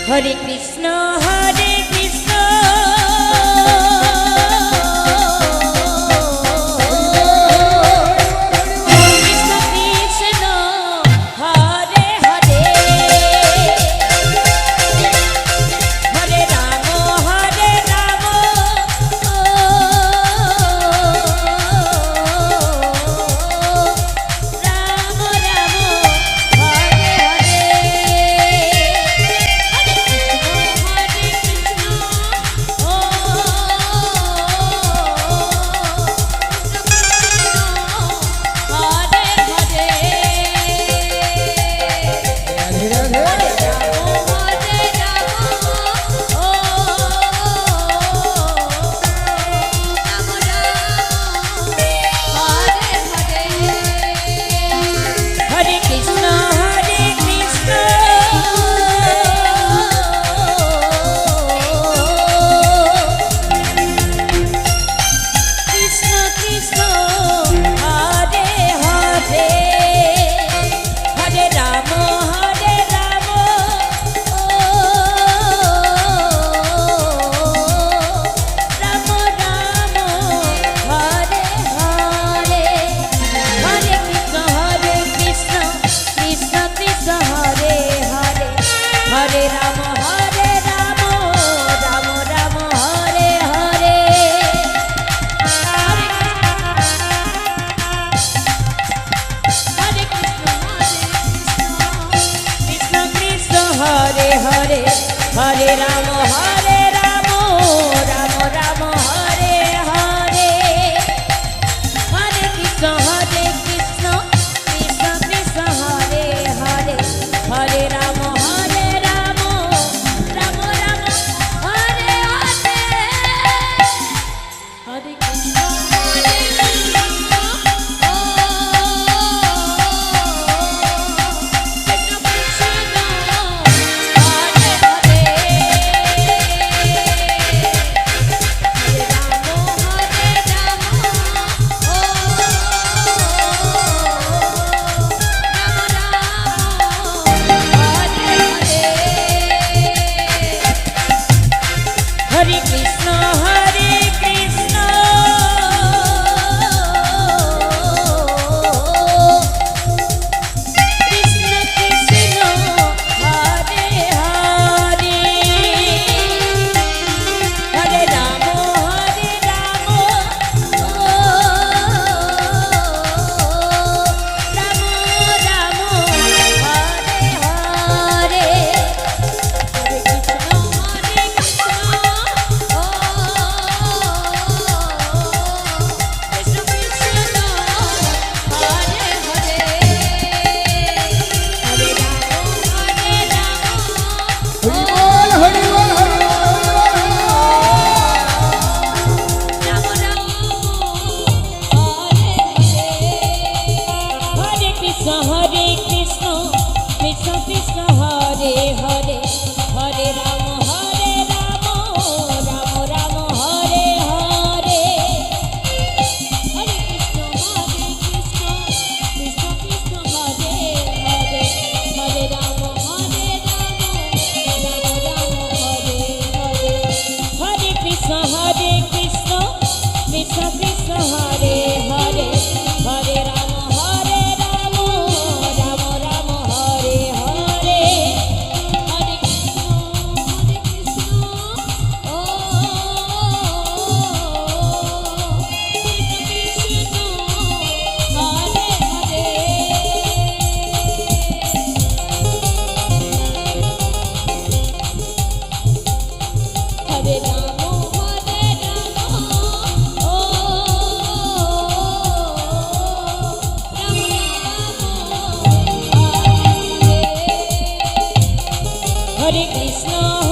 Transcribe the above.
Hare Krishna Hare Krishna Hare Ram Ram Ram Hare Hare Hare Krishna Krishna Krishna Hare Hare Hare Ram Ram Ram Hare Hare Hare Krishna Hare Krishna Hare Krishna Krishna Krishna Hare Hare Hare Ram Ram Ram Hare Hare Hare Krishna Hare Krishna Hare Krishna Krishna Krishna Hare Hare Hare Ram Ram Ram Hare Hare Hare Krishna Krishna Krishna Krishna Hare Hare Hare Ram Ram Hare Hare Hare Krishna Krishna Krishna Krishna Hare Hare Hare Ram Hare Ram Hare Krishna